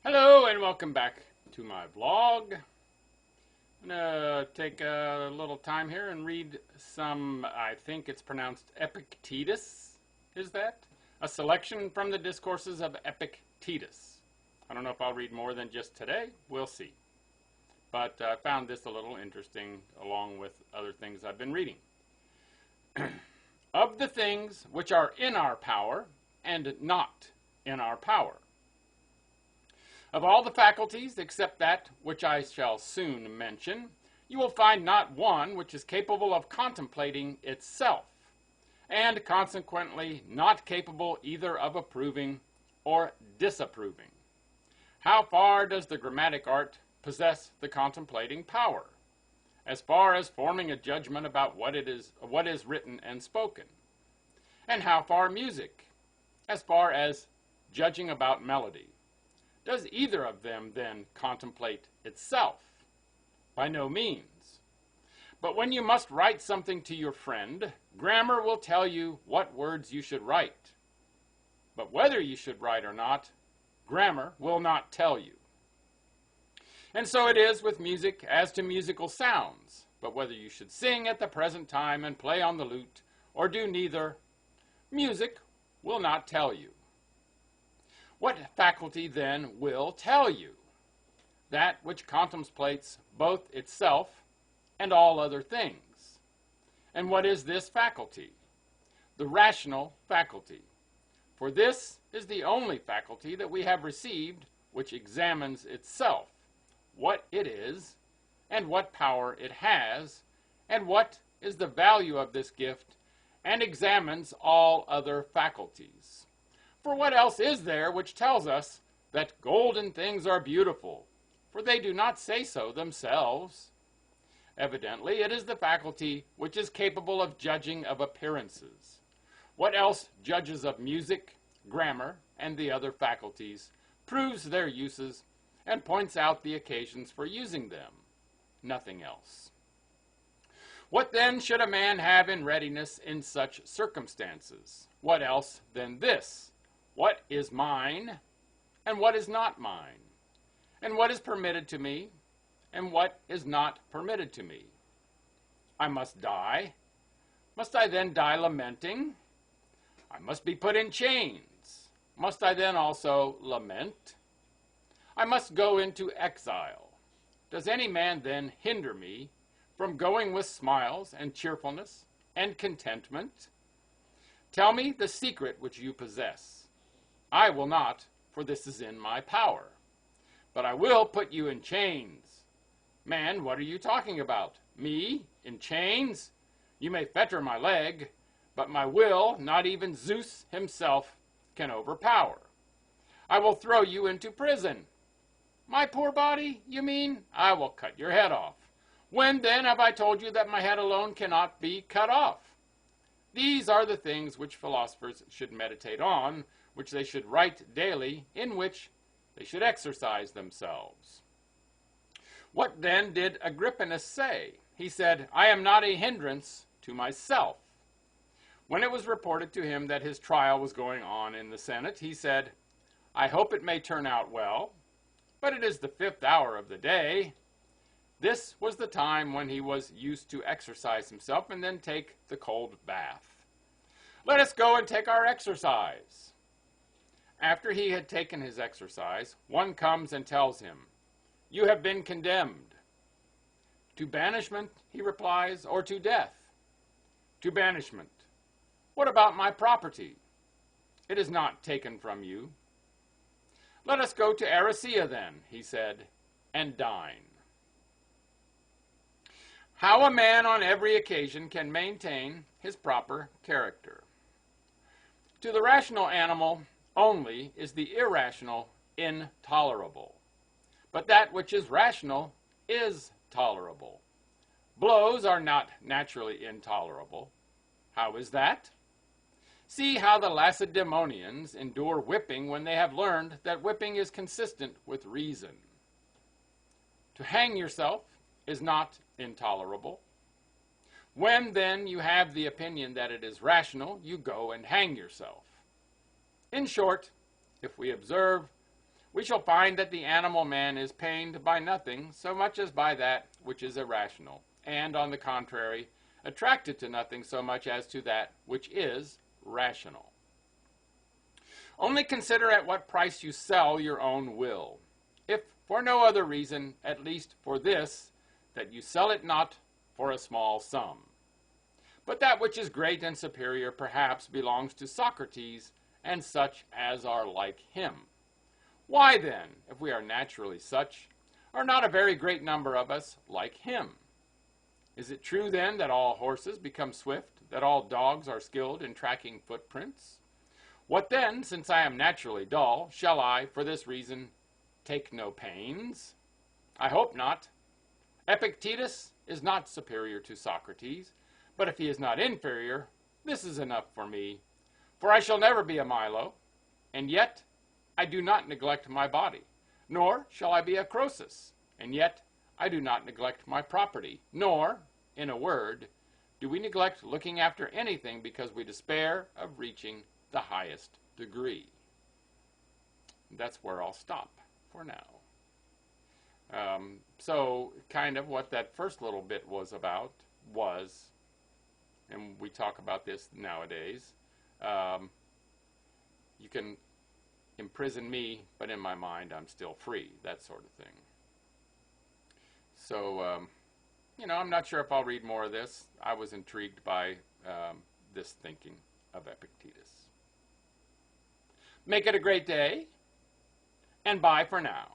Hello and welcome back to my vlog. I'm going to take a little time here and read some, I think it's pronounced Epictetus, is that? A selection from the discourses of Epictetus. I don't know if I'll read more than just today, we'll see. But I found this a little interesting along with other things I've been reading. Of the things which are in our power and not in our power. Of all the faculties, except that which I shall soon mention, you will find not one which is capable of contemplating itself, and consequently not capable either of approving or disapproving. How far does the grammatic art possess the contemplating power? As far as forming a judgment about what is written and spoken. And how far music? As far as judging about melody. Does either of them then contemplate itself? By no means. But when you must write something to your friend, grammar will tell you what words you should write. But whether you should write or not, grammar will not tell you. And so it is with music as to musical sounds, but whether you should sing at the present time and play on the lute, or do neither, music will not tell you. What faculty then will tell you? That which contemplates both itself and all other things. And what is this faculty? The rational faculty. For this is the only faculty that we have received which examines itself, what it is, and what power it has, and what is the value of this gift, and examines all other faculties. For what else is there which tells us that golden things are beautiful? For they do not say so themselves. Evidently, it is the faculty which is capable of judging of appearances. What else judges of music, grammar, and the other faculties, proves their uses, and points out the occasions for using them? Nothing else. What then should a man have in readiness in such circumstances? What else than this? What is mine, and what is not mine? And what is permitted to me, and what is not permitted to me? I must die. Must I then die lamenting? I must be put in chains. Must I then also lament? I must go into exile. Does any man then hinder me from going with smiles and cheerfulness and contentment? Tell me the secret which you possess. I will not, for this is in my power. But I will put you in chains. Man, what are you talking about? Me? In chains? You may fetter my leg, but my will not even Zeus himself can overpower. I will throw you into prison. My poor body, you mean? I will cut your head off. When then have I told you that my head alone cannot be cut off? These are the things which philosophers should meditate on, which they should write daily, in which they should exercise themselves. What then did Agrippinus say? He said, I am not a hindrance to myself. When it was reported to him that his trial was going on in the Senate, he said, I hope it may turn out well, but it is the 5th hour of the day. This was the time when he was used to exercise himself and then take the cold bath. Let us go and take our exercise. After he had taken his exercise, one comes and tells him, You have been condemned. To banishment, he replies, or to death? To banishment. What about my property? It is not taken from you. Let us go to Aricia then, he said, and dine. How a man on every occasion can maintain his proper character. To the rational animal only is the irrational intolerable. But that which is rational is tolerable. Blows are not naturally intolerable. How is that? See how the Lacedaemonians endure whipping when they have learned that whipping is consistent with reason. To hang yourself is not intolerable. When then you have the opinion that it is rational, you go and hang yourself. In short, if we observe, we shall find that the animal man is pained by nothing so much as by that which is irrational, and, on the contrary, attracted to nothing so much as to that which is rational. Only consider at what price you sell your own will, if for no other reason, at least for this, that you sell it not for a small sum. But that which is great and superior perhaps belongs to Socrates and such as are like him. Why then, if we are naturally such, are not a very great number of us like him? Is it true then that all horses become swift, that all dogs are skilled in tracking footprints? What then, since I am naturally dull, shall I, for this reason, take no pains? I hope not. Epictetus is not superior to Socrates, but if he is not inferior, this is enough for me, for I shall never be a Milo, and yet I do not neglect my body, nor shall I be a Croesus, and yet I do not neglect my property, nor, in a word, do we neglect looking after anything because we despair of reaching the highest degree. That's where I'll stop for now. So kind of what that first little bit was about was, and we talk about this nowadays, you can imprison me, but in my mind I'm still free, that sort of thing. So, I'm not sure if I'll read more of this. I was intrigued by this thinking of Epictetus. Make it a great day, and bye for now.